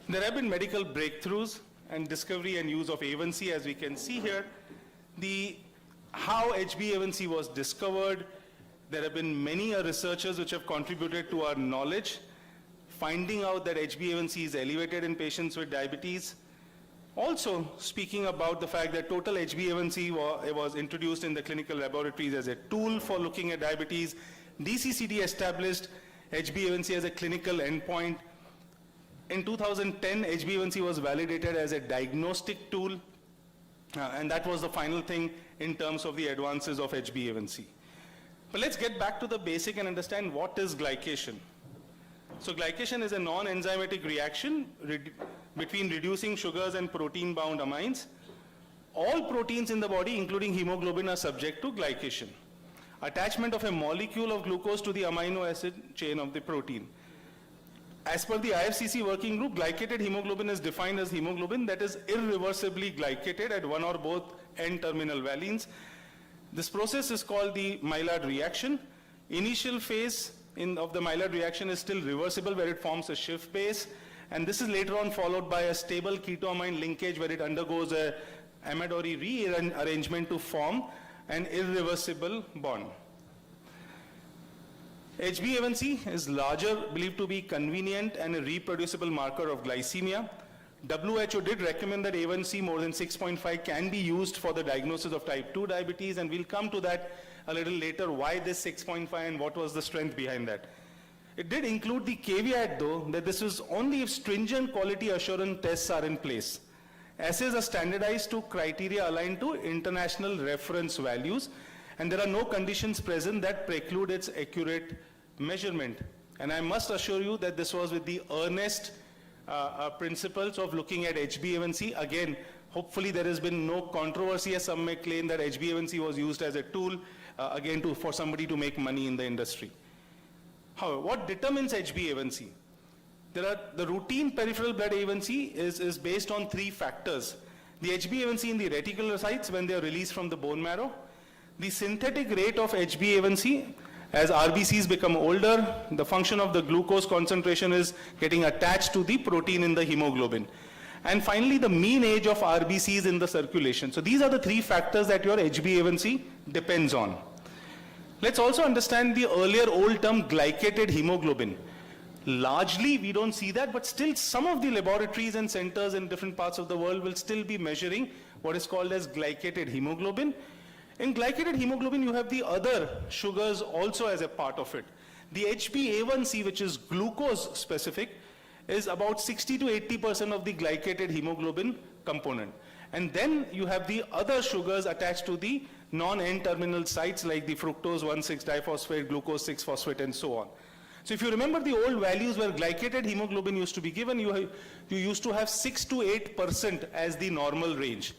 There have been medical breakthroughs and discovery and use of A1C, as we can see here. How HbA1c was discovered, there have been many researchers which have contributed to our knowledge, finding out that HbA1c is elevated in patients with diabetes. Also speaking about the fact that total HbA1c was introduced in the clinical laboratories as a tool for looking at diabetes. DCCT established HbA1c as a clinical endpoint. In 2010, HbA1c was validated as a diagnostic tool, and that was the final thing in terms of the advances of HbA1c. But let's get back to the basic and understand what is glycation. So glycation is a non-enzymatic reaction between reducing sugars and protein-bound amines. All proteins in the body, including hemoglobin, are subject to glycation. Attachment of a molecule of glucose to the amino acid chain of the protein. As per the IFCC working group, glycated hemoglobin is defined as hemoglobin that is irreversibly glycated at one or both N-terminal valine. This process is called the Maillard reaction. Initial phase of the Maillard reaction is still reversible, where it forms a Schiff base, and this is later on followed by a stable keto-amine linkage where it undergoes a Amadori rearrangement to form an irreversible bond. HbA1c is larger, believed to be convenient and a reproducible marker of glycemia. WHO did recommend that A1c more than 6.5 can be used for the diagnosis of type 2 diabetes, and we'll come to that a little later, why this 6.5 and what was the strength behind that. It did include the caveat though, that this is only if stringent quality assurance tests are in place. Assays are standardized to criteria aligned to international reference values, and there are no conditions present that preclude its accurate measurement. And I must assure you that this was with the earnest principles of looking at HbA1c. Again, hopefully there has been no controversy, as some may claim that HbA1c was used as a tool, for somebody to make money in the industry. However, what determines HbA1c? The routine peripheral blood A1c is based on 3 factors. The HbA1c in the reticulocytes when they are released from the bone marrow, the synthetic rate of HbA1c as RBCs become older, the function of the glucose concentration is getting attached to the protein in the hemoglobin. And finally, the mean age of RBCs in the circulation. So these are the 3 factors that your HbA1c depends on. Let's also understand the earlier old term glycated hemoglobin. Largely, we don't see that, but still some of the laboratories and centers in different parts of the world will still be measuring what is called as glycated hemoglobin. In glycated hemoglobin, you have the other sugars also as a part of it. The HbA1c, which is glucose specific, is about 60 to 80% of the glycated hemoglobin component. And then you have the other sugars attached to the non-N-terminal sites like the fructose 1,6-diphosphate, glucose 6-phosphate, and so on. So if you remember the old values where glycated hemoglobin used to be given, you used to have 6 to 8% as the normal range.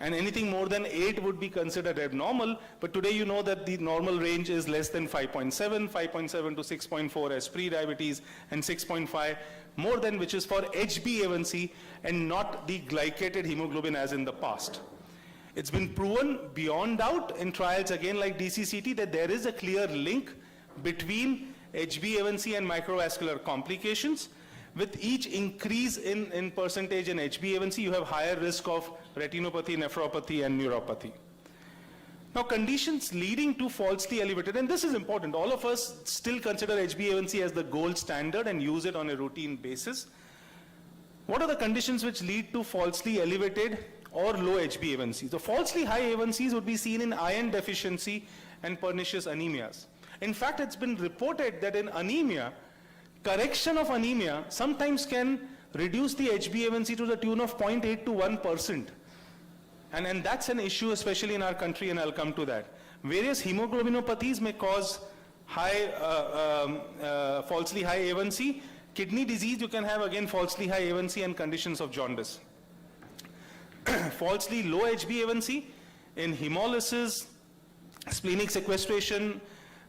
And anything more than 8 would be considered abnormal, but today you know that the normal range is less than 5.7, 5.7 to 6.4 as pre-diabetes, and 6.5 more than, which is for HbA1c and not the glycated hemoglobin as in the past. It's been proven beyond doubt in trials again like DCCT that there is a clear link between HbA1c and microvascular complications. With each increase in percentage in HbA1c, you have higher risk of retinopathy, nephropathy, and neuropathy. Now, conditions leading to falsely elevated, and this is important, all of us still consider HbA1c as the gold standard and use it on a routine basis. What are the conditions which lead to falsely elevated or low HbA1c? The falsely high A1cs would be seen in iron deficiency and pernicious anemias. In fact, it's been reported that in anemia, correction of anemia sometimes can reduce the HbA1c to the tune of 0.8 to 1%. And that's an issue, especially in our country, and I'll come to that. Various hemoglobinopathies may cause falsely high A1c. Kidney disease, you can have again falsely high A1c and conditions of jaundice. Falsely low HbA1c in hemolysis, splenic sequestration,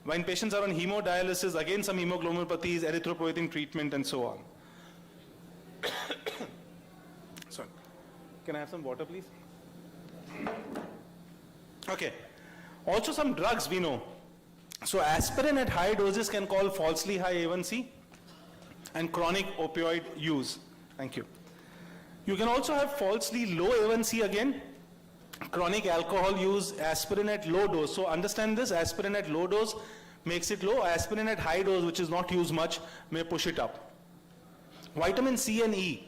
when patients are on hemodialysis, again some hemoglobinopathies, erythropoietin treatment, and so on. Sorry. Can I have some water, please? Okay. Also some drugs we know. So aspirin at high doses can cause falsely high A1c and chronic opioid use. Thank you. You can also have falsely low A1C again. Chronic alcohol use, aspirin at low dose. So understand this, aspirin at low dose makes it low. Aspirin at high dose, which is not used much, may push it up. Vitamin C and E.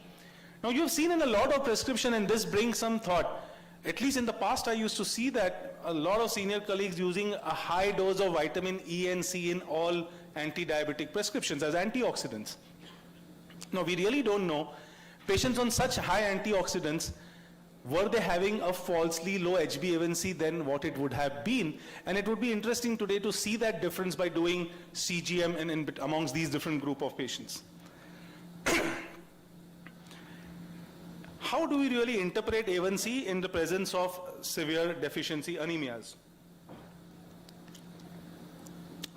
Now you've seen in a lot of prescription, and this brings some thought. At least in the past, I used to see that a lot of senior colleagues using a high dose of vitamin E and C in all anti-diabetic prescriptions as antioxidants. Now we really don't know, patients on such high antioxidants, were they having a falsely low HbA1c than what it would have been? And it would be interesting today to see that difference by doing CGM amongst these different group of patients. How do we really interpret A1C in the presence of severe deficiency anemias?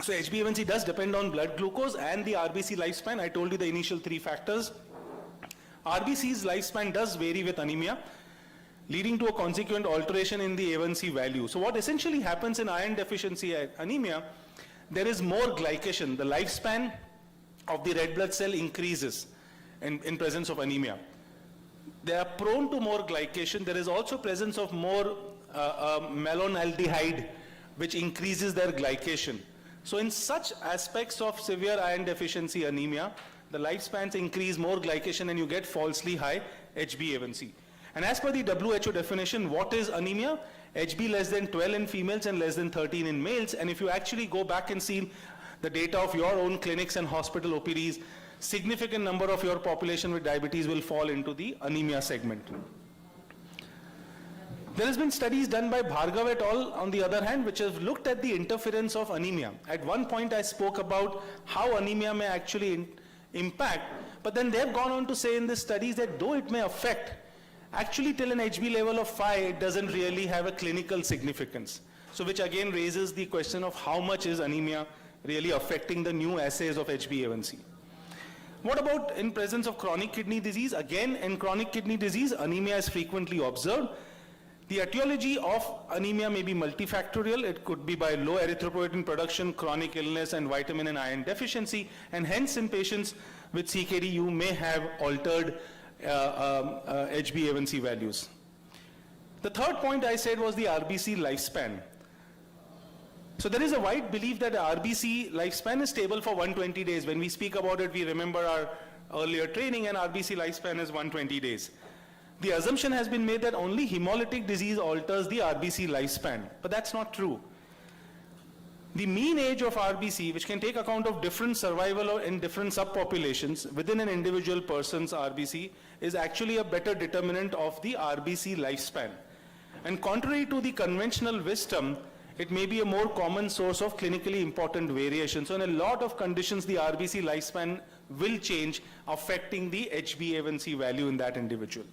So HbA1c does depend on blood glucose and the RBC lifespan. I told you the initial 3 factors. RBC's lifespan does vary with anemia, leading to a consequent alteration in the A1C value. So what essentially happens in iron deficiency anemia, there is more glycation. The lifespan of the red blood cell increases in presence of anemia. They are prone to more glycation. There is also presence of more malonaldehyde, which increases their glycation. So in such aspects of severe iron deficiency anemia, the lifespans increase, more glycation, and you get falsely high HbA1c. And as per the WHO definition, what is anemia? Hb less than 12 in females and less than 13 in males. And if you actually go back and see the data of your own clinics and hospital OPDs, significant number of your population with diabetes will fall into the anemia segment. There has been studies done by Bhargav et al. On the other hand, which have looked at the interference of anemia. At one point I spoke about how anemia may actually impact, but then they've gone on to say in the studies that though it may affect, actually till an Hb level of 5, it doesn't really have a clinical significance. So which again raises the question of how much is anemia really affecting the new assays of HbA1c. What about in presence of chronic kidney disease? Again, in chronic kidney disease, anemia is frequently observed. The etiology of anemia may be multifactorial. It could be by low erythropoietin production, chronic illness, and vitamin and iron deficiency. And hence, in patients with CKD, you may have altered HbA1c values. The third point I said was the RBC lifespan. So there is a wide belief that the RBC lifespan is stable for 120 days. When we speak about it, we remember our earlier training, and RBC lifespan is 120 days. The assumption has been made that only hemolytic disease alters the RBC lifespan, but that's not true. The mean age of RBC, which can take account of different survival in different subpopulations within an individual person's RBC, is actually a better determinant of the RBC lifespan. And contrary to the conventional wisdom, it may be a more common source of clinically important variation. So in a lot of conditions, the RBC lifespan will change, affecting the HbA1c value in that individual.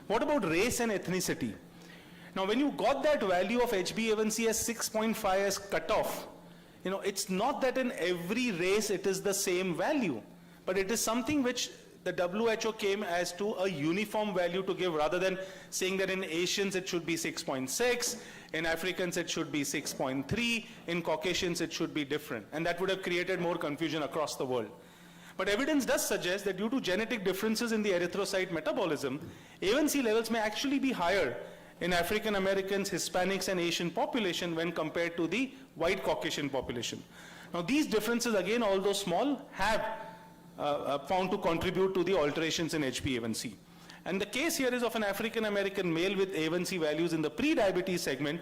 What about race and ethnicity? Now, when you got that value of HbA1c as 6.5 as cutoff, it's not that in every race it is the same value, but it is something which the WHO came as to a uniform value to give, rather than saying that in Asians it should be 6.6, in Africans it should be 6.3, in Caucasians it should be different. And that would have created more confusion across the world. But evidence does suggest that due to genetic differences in the erythrocyte metabolism, A1C levels may actually be higher in African Americans, Hispanics, and Asian population when compared to the white Caucasian population. Now these differences, again, although small, have found to contribute to the alterations in HbA1c. And the case here is of an African American male with A1C values in the pre-diabetes segment.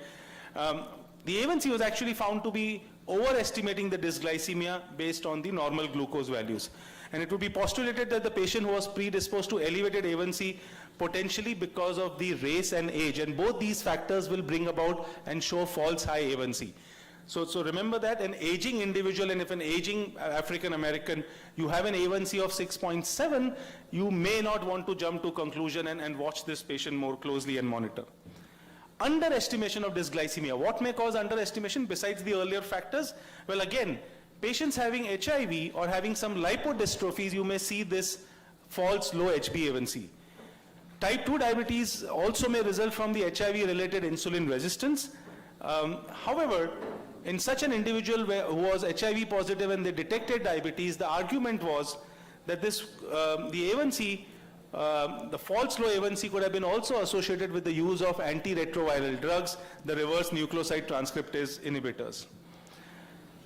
The A1C was actually found to be overestimating the dysglycemia based on the normal glucose values. And it would be postulated that the patient who was predisposed to elevated A1C potentially because of the race and age, and both these factors will bring about and show false high A1C. So remember that an aging individual, and if an aging African American, you have an A1C of 6.7, you may not want to jump to conclusion and watch this patient more closely and monitor. Underestimation of dysglycemia. What may cause underestimation besides the earlier factors? Well, again, patients having HIV or having some lipodystrophies, you may see this false low HbA1c. Type 2 diabetes also may result from the HIV-related insulin resistance. However, in such an individual who was HIV positive and they detected diabetes, the argument was that the A1C the false low A1C could have been also associated with the use of antiretroviral drugs, the reverse nucleoside transcriptase inhibitors.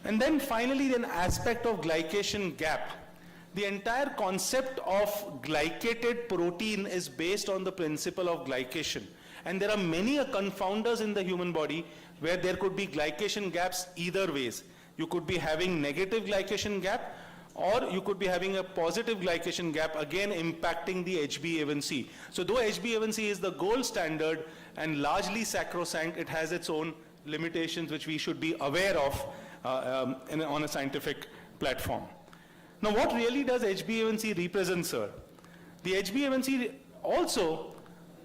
And then finally, an aspect of glycation gap. The entire concept of glycated protein is based on the principle of glycation. And there are many confounders in the human body where there could be glycation gaps either ways. You could be having negative glycation gap, or you could be having a positive glycation gap, again impacting the HbA1c. So though HbA1c is the gold standard and largely sacrosanct, it has its own limitations which we should be aware of on a scientific platform. Now what really does HbA1c represent, sir? The HbA1c also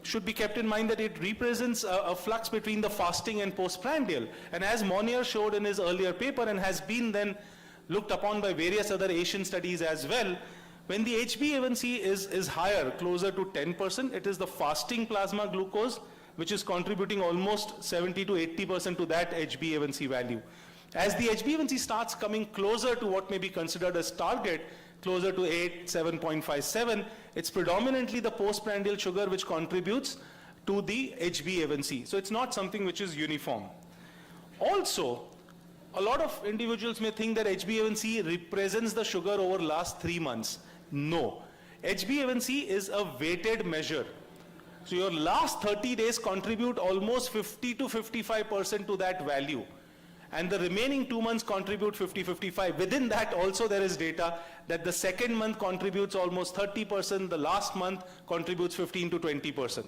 should be kept in mind that it represents a flux between the fasting and postprandial. And as Monnier showed in his earlier paper and has been then looked upon by various other Asian studies as well, when the HbA1c is higher, closer to 10%, it is the fasting plasma glucose which is contributing almost 70 to 80% to that HbA1c value. As the HbA1c starts coming closer to what may be considered as target, closer to 8, 7.57, it's predominantly the postprandial sugar which contributes to the HbA1c. So it's not something which is uniform. Also, a lot of individuals may think that HbA1c represents the sugar over last 3 months. No. HbA1c is a weighted measure. So your last 30 days contribute almost 50 to 55% to that value. And the remaining 2 months contribute 50-55. Within that also there is data that the second month contributes almost 30%, the last month contributes 15 to 20%.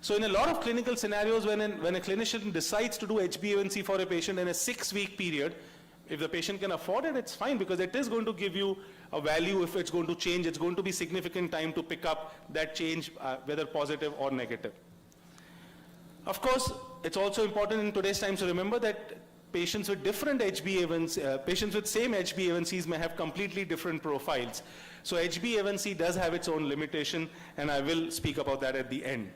So in a lot of clinical scenarios, when a clinician decides to do HbA1c for a patient in a 6-week period, if the patient can afford it, it's fine, because it is going to give you a value. If it's going to change, it's going to be significant time to pick up that change, whether positive or negative. Of course, it's also important in today's times to remember that patients with different HbA1c, patients with same HbA1cs may have completely different profiles. So HbA1c does have its own limitation, and I will speak about that at the end.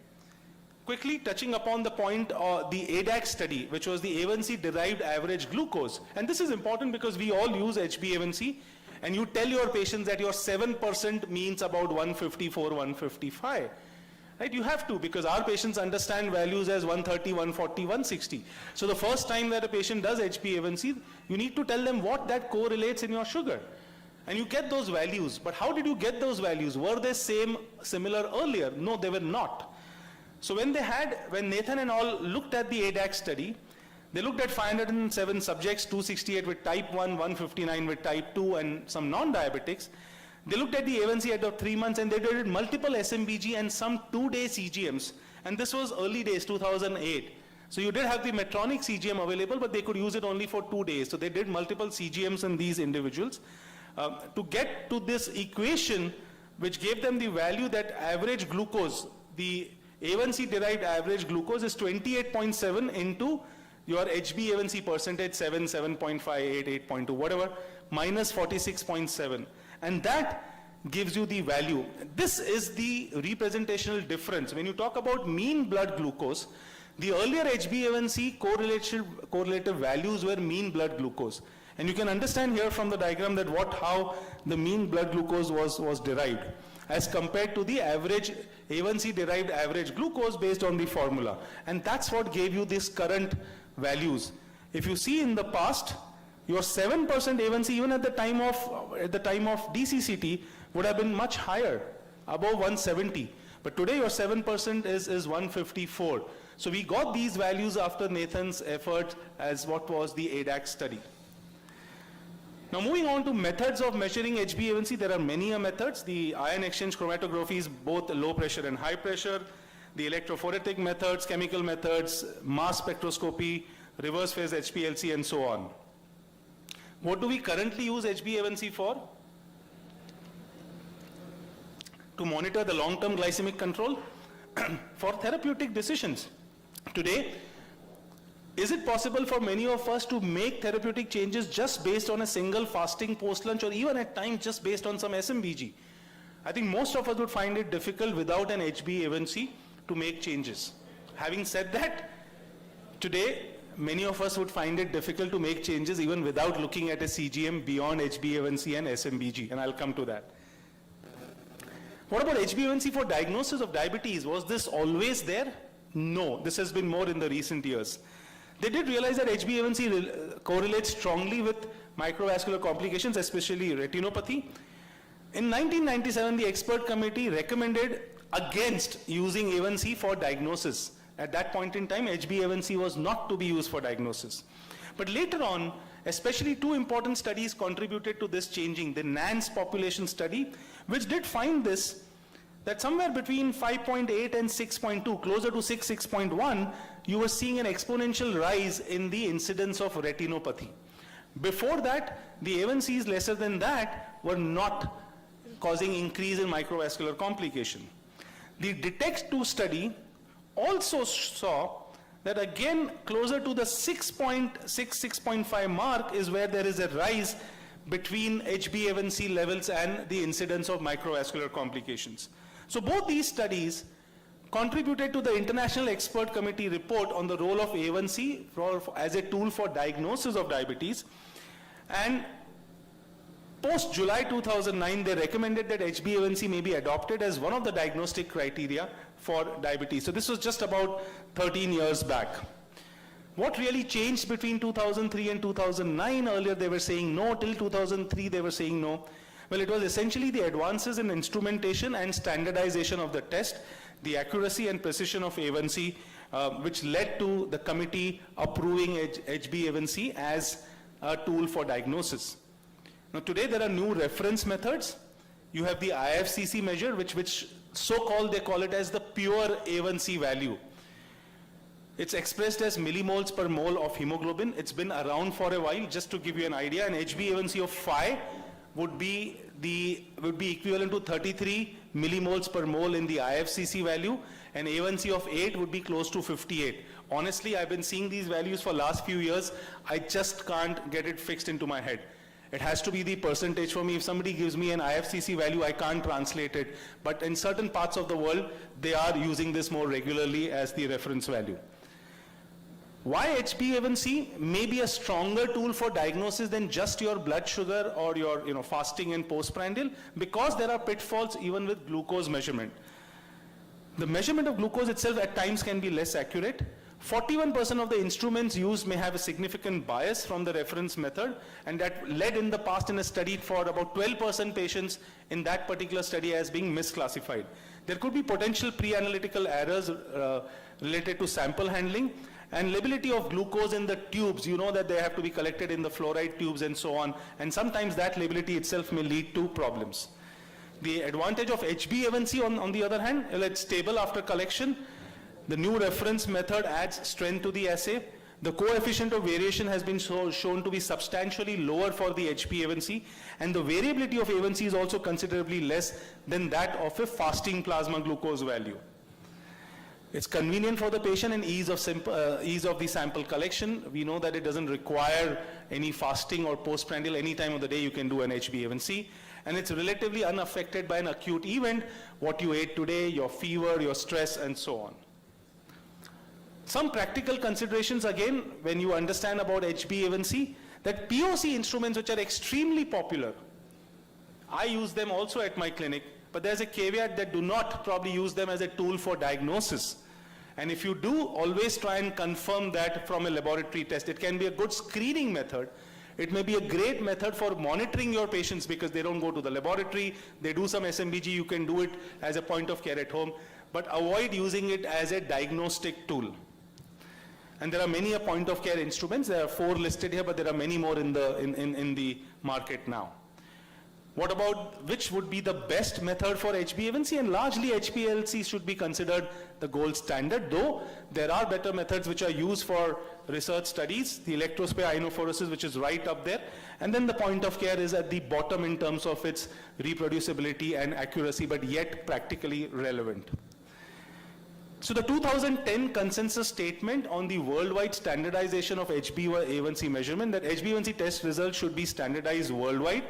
Quickly touching upon the point of the IDEC study, which was the A1C derived average glucose. And this is important because we all use HbA1c, and you tell your patients that your 7% means about 154, 155. Right? You have to, because our patients understand values as 130, 140, 160. So the first time that a patient does HbA1c, you need to tell them what that correlates in your sugar. And you get those values. But how did you get those values? Were they similar earlier? No, they were not. So when Nathan and all looked at the IDEC study, they looked at 507 subjects, 268 with type 1, 159 with type 2, and some non-diabetics. They looked at the A1C at 3 months, and they did multiple SMBG and some 2-day CGMs. And this was early days, 2008. So you did have the Medtronic CGM available, but they could use it only for 2 days. So they did multiple CGMs in these individuals to get to this equation, which gave them the value that average glucose, the A1C derived average glucose is 28.7 into your HbA1c percentage, 7, 7.5, 8, 8.2, whatever, minus 46.7. And that gives you the value. This is the representational difference. When you talk about mean blood glucose, the earlier HbA1c correlative values were mean blood glucose. And you can understand here from the diagram that how the mean blood glucose was derived, as compared to the average A1C derived average glucose based on the formula. And that's what gave you these current values. If you see in the past, your 7% A1C even at the time of DCCT would have been much higher, above 170. But today your 7% is 154. So we got these values after Nathan's effort as what was the IDEC study. Now moving on to methods of measuring HbA1c, there are many methods. The ion exchange chromatography is both low pressure and high pressure. The electrophoretic methods, chemical methods, mass spectroscopy, reverse phase HPLC, and so on. What do we currently use HbA1c for? To monitor the long-term glycemic control for therapeutic decisions. Today, is it possible for many of us to make therapeutic changes just based on a single fasting post-lunch, or even at times just based on some SMBG? I think most of us would find it difficult without an HbA1c to make changes. Having said that, today, many of us would find it difficult to make changes even without looking at a CGM beyond HbA1c and SMBG, and I'll come to that. What about HbA1c for diagnosis of diabetes? Was this always there? No, this has been more in the recent years. They did realize that HbA1c correlates strongly with microvascular complications, especially retinopathy. In 1997, the expert committee recommended against using A1c for diagnosis. At that point in time, HbA1c was not to be used for diagnosis. But later on, especially two important studies contributed to this changing. The NANS population study, which did find this, that somewhere between 5.8 and 6.2, closer to 6, 6.1, you were seeing an exponential rise in the incidence of retinopathy. Before that, the A1Cs lesser than that were not causing increase in microvascular complication. The DETECT-2 study also saw that again closer to the 6.6, 6.5 mark is where there is a rise between HbA1c levels and the incidence of microvascular complications. So both these studies contributed to the International Expert Committee report on the role of A1c as a tool for diagnosis of diabetes. And post-July 2009, they recommended that HbA1c may be adopted as one of the diagnostic criteria for diabetes. So this was just about 13 years back. What really changed between 2003 and 2009? Earlier they were saying no, till 2003 they were saying no. Well, it was essentially the advances in instrumentation and standardization of the test, the accuracy and precision of A1c, which led to the committee approving HbA1c as a tool for diagnosis. Now today there are new reference methods. You have the IFCC measure, which so-called, they call it as the pure A1c value. It's expressed as millimoles per mole of hemoglobin. It's been around for a while. Just to give you an idea, an HbA1c of 5 would be equivalent to 33 millimoles per mole in the IFCC value, and A1c of 8 would be close to 58. Honestly, I've been seeing these values for last few years. I just can't get it fixed into my head. It has to be the percentage for me. If somebody gives me an IFCC value, I can't translate it. But in certain parts of the world, they are using this more regularly as the reference value. Why HbA1c may be a stronger tool for diagnosis than just your blood sugar or your fasting and postprandial? Because there are pitfalls even with glucose measurement. The measurement of glucose itself at times can be less accurate. 41% of the instruments used may have a significant bias from the reference method, and that led in the past in a study for about 12% patients in that particular study as being misclassified. There could be potential pre-analytical errors related to sample handling and lability of glucose in the tubes. You know that they have to be collected in the fluoride tubes and so on, and sometimes that lability itself may lead to problems. The advantage of HbA1c on the other hand, it's stable after collection. The new reference method adds strength to the assay. The coefficient of variation has been shown to be substantially lower for the HbA1c, and the variability of A1c is also considerably less than that of a fasting plasma glucose value. It's convenient for the patient and ease of the sample collection. We know that it doesn't require any fasting or postprandial. Any time of the day you can do an HbA1c, and it's relatively unaffected by an acute event, what you ate today, your fever, your stress, and so on. Some practical considerations again when you understand about HbA1c, that POC instruments which are extremely popular, I use them also at my clinic, but there's a caveat that do not probably use them as a tool for diagnosis. And if you do, always try and confirm that from a laboratory test. It can be a good screening method. It may be a great method for monitoring your patients because they don't go to the laboratory, they do some SMBG, you can do it as a point of care at home, but avoid using it as a diagnostic tool. And there are many point of care instruments. There are 4 listed here, but there are many more in the market now. What about which would be the best method for HbA1c? And largely HbA1c should be considered the gold standard, though there are better methods which are used for research studies. The electrospray ionophoresis, which is right up there, and then the point of care is at the bottom in terms of its reproducibility and accuracy, but yet practically relevant. So the 2010 consensus statement on the worldwide standardization of HbA1c measurement, that HbA1c test results should be standardized worldwide.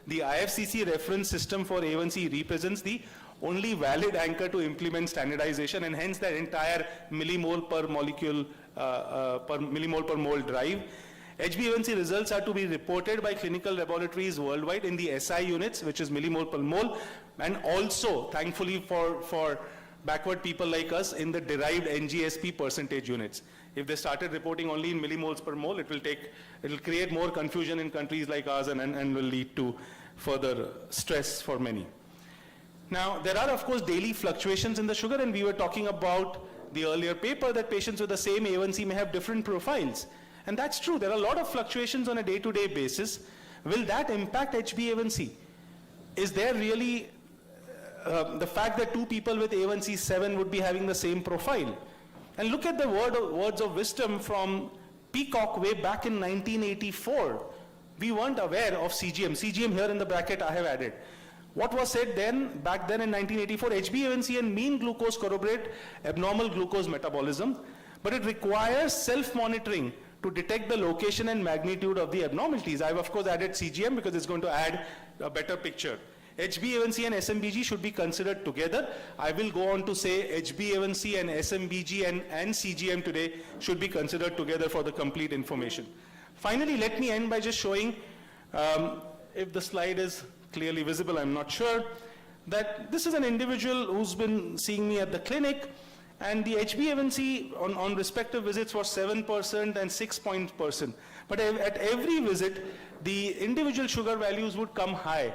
The IFCC reference system for A1c represents the only valid anchor to implement standardization, and hence that entire millimole per molecule, per millimole per mole drive. HbA1c results are to be reported by clinical laboratories worldwide in the SI units, which is millimole per mole, and also, thankfully for backward people like us, in the derived NGSP percentage units. If they started reporting only in millimoles per mole, it will create more confusion in countries like ours and will lead to further stress for many. Now, there are, of course, daily fluctuations in the sugar, and we were talking about the earlier paper that patients with the same A1C may have different profiles. And that's true. There are a lot of fluctuations on a day-to-day basis. Will that impact HbA1c? Is there really the fact that two people with A1C 7 would be having the same profile? And look at the words of wisdom from Peacock way back in 1984. We weren't aware of CGM. CGM here in the bracket I have added. What was said then, back then in 1984, HbA1c and mean glucose corroborate abnormal glucose metabolism, but it requires self-monitoring to detect the location and magnitude of the abnormalities. I've of course added CGM because it's going to add a better picture. HbA1c and SMBG should be considered together. I will go on to say HbA1c and SMBG and CGM today should be considered together for the complete information. Finally, let me end by just showing, if the slide is clearly visible, I'm not sure, that this is an individual who's been seeing me at the clinic, and the HbA1c on respective visits was 7% and 6%. But at every visit, the individual sugar values would come high.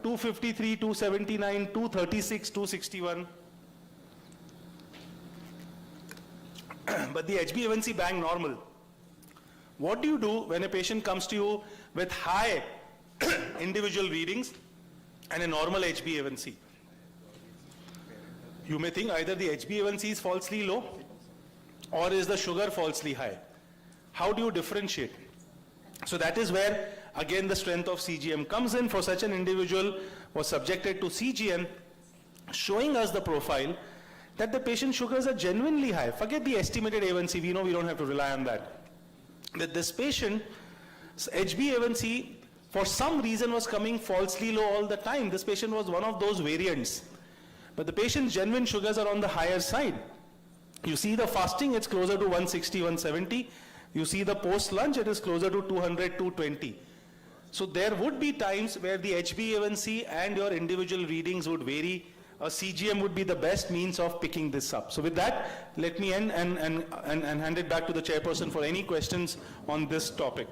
253, 279, 236, 261. But the HbA1c bang normal. What do you do when a patient comes to you with high individual readings and a normal HbA1c? You may think either the HbA1c is falsely low or is the sugar falsely high. How do you differentiate? So that is where again the strength of CGM comes in. For such an individual was subjected to CGM, showing us the profile that the patient sugars are genuinely high. Forget the estimated A1C, we know we don't have to rely on that. That this patient's HbA1c for some reason was coming falsely low all the time. This patient was one of those variants. But the patient's genuine sugars are on the higher side. You see the fasting, it's closer to 160, 170. You see the post-lunch, it is closer to 200, 220. So there would be times where the HbA1c and your individual readings would vary. A CGM would be the best means of picking this up. So with that, let me end and hand it back to the chairperson for any questions on this topic.